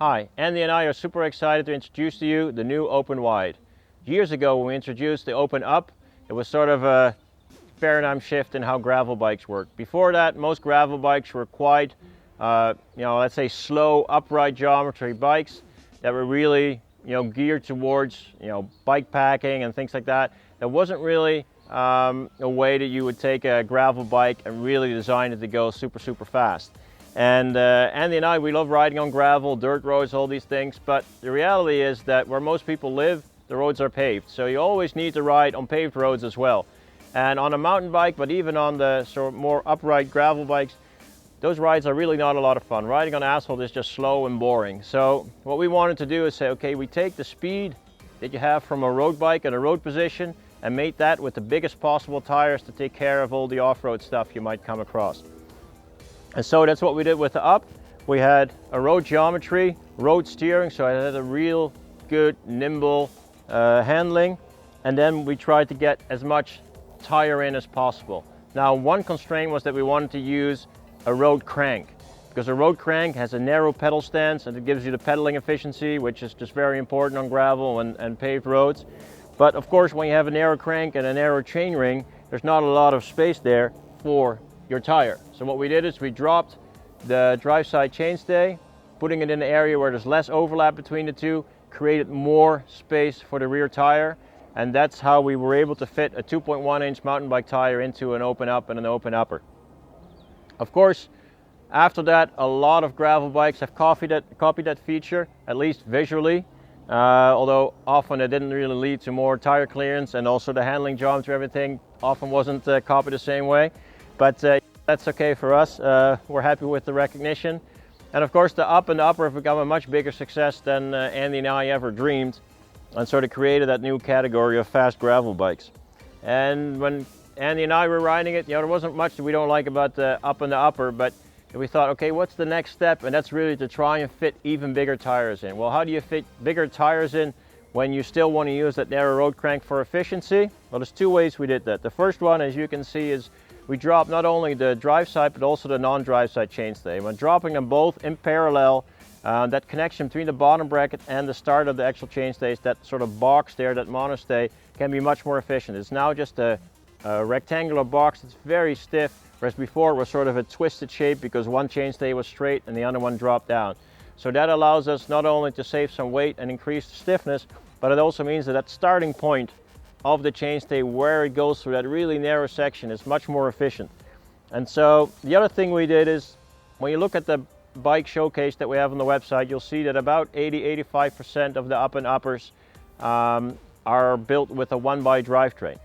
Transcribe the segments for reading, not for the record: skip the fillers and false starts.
Hi, Andy and I are super excited to introduce to you the new Open Wide. Years ago when we introduced the Open Up, it was sort of a paradigm shift in how gravel bikes work. Before that, most gravel bikes were quite, let's say slow, upright geometry bikes that were really, geared towards, bike packing and things like that. There wasn't really a way that you would take a gravel bike and really design it to go super, super fast. And Andy and I, we love riding on gravel, dirt roads, all these things, but the reality is that where most people live, the roads are paved. So you always need to ride on paved roads as well. And on a mountain bike, but even on the sort of more upright gravel bikes, those rides are really not a lot of fun. Riding on asphalt is just slow and boring. So what we wanted to do is say, okay, we take the speed that you have from a road bike at a road position and mate that with the biggest possible tires to take care of all the off-road stuff you might come across. And so that's what we did with the Up. We had a road geometry, road steering, so it had a real good, nimble handling. And then we tried to get as much tire in as possible. Now, one constraint was that we wanted to use a road crank, because a road crank has a narrow pedal stance and it gives you the pedaling efficiency, which is just very important on gravel and paved roads. But of course, when you have a narrow crank and a narrow chain ring, there's not a lot of space there for your tire. So what we did is we dropped the drive side chainstay, putting it in an area where there's less overlap between the two, created more space for the rear tire, and that's how we were able to fit a 2.1 inch mountain bike tire into an Open Up and an Open Upper. Of course, after that, a lot of gravel bikes have copied that feature, at least visually, although often it didn't really lead to more tire clearance, and also the handling geometry, everything often wasn't copied the same way. But that's okay for us. We're happy with the recognition. And of course, the Up and the Upper have become a much bigger success than Andy and I ever dreamed, and sort of created that new category of fast gravel bikes. And when Andy and I were riding it, there wasn't much that we don't like about the Up and the Upper, but we thought, okay, what's the next step? And that's really to try and fit even bigger tires in. Well, how do you fit bigger tires in when you still want to use that narrow road crank for efficiency? Well, there's two ways we did that. The first one, as you can see, is we dropped not only the drive side, but also the non-drive side chainstay. When dropping them both in parallel, that connection between the bottom bracket and the start of the actual chainstays, that sort of box there, that monostay, can be much more efficient. It's now just a rectangular box that's very stiff, whereas before it was sort of a twisted shape because one chainstay was straight and the other one dropped down. So that allows us not only to save some weight and increase the stiffness, but it also means that that starting point of the chainstay where it goes through that really narrow section is much more efficient. And so the other thing we did is, when you look at the bike showcase that we have on the website, you'll see that about 80–85% of the Up and Uppers are built with a 1x drivetrain.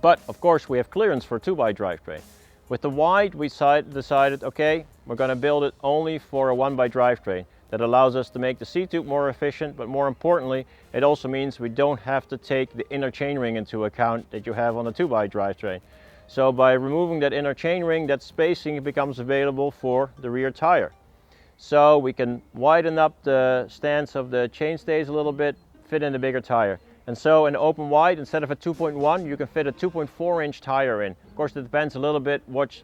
But of course we have clearance for 2x drivetrain. With the Wide, we decided, okay, we're going to build it only for a 1x drivetrain. That allows us to make the seat tube more efficient, but more importantly, it also means we don't have to take the inner chainring into account that you have on a 2x drivetrain. So by removing that inner chainring, that spacing becomes available for the rear tire. So we can widen up the stance of the chainstays a little bit, fit in the bigger tire. And so in the Open Wide, instead of a 2.1, you can fit a 2.4 inch tire in. Of course, it depends a little bit what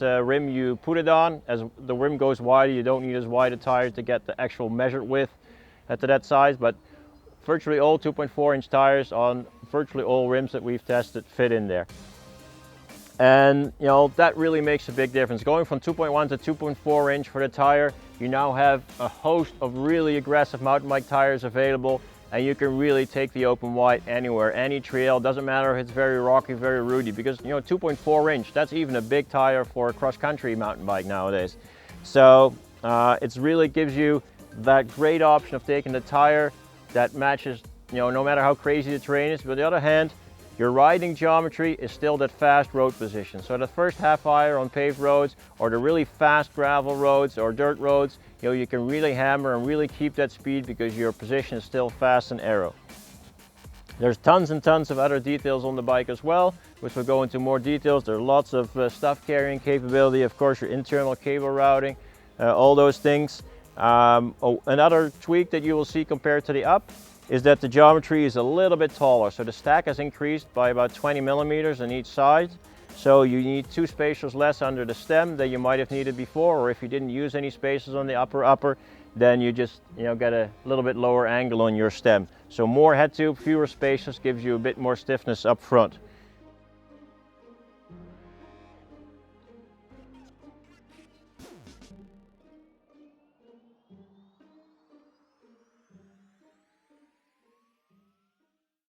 rim you put it on. As the rim goes wider, you don't need as wide a tire to get the actual measured width to that size, but virtually all 2.4 inch tires on virtually all rims that we've tested fit in there. And that really makes a big difference. Going from 2.1 to 2.4 inch for the tire, you now have a host of really aggressive mountain bike tires available, and you can really take the Open Wide anywhere, any trail. Doesn't matter if it's very rocky, very rooty, because 2.4 inch, that's even a big tire for a cross-country mountain bike nowadays. So it really gives you that great option of taking the tire that matches, no matter how crazy the terrain is. But on the other hand, your riding geometry is still that fast road position. So the first half hour on paved roads, or the really fast gravel roads or dirt roads, you can really hammer and really keep that speed because your position is still fast and aero. There's tons and tons of other details on the bike as well, which will go into more details. There are lots of stuff carrying capability, of course, your internal cable routing, all those things. Another tweak that you will see compared to the Up is that the geometry is a little bit taller. So the stack has increased by about 20 millimeters on each side. So you need 2 spacers less under the stem than you might have needed before, or if you didn't use any spacers on the upper, then you just get a little bit lower angle on your stem. So more head tube, fewer spacers gives you a bit more stiffness up front.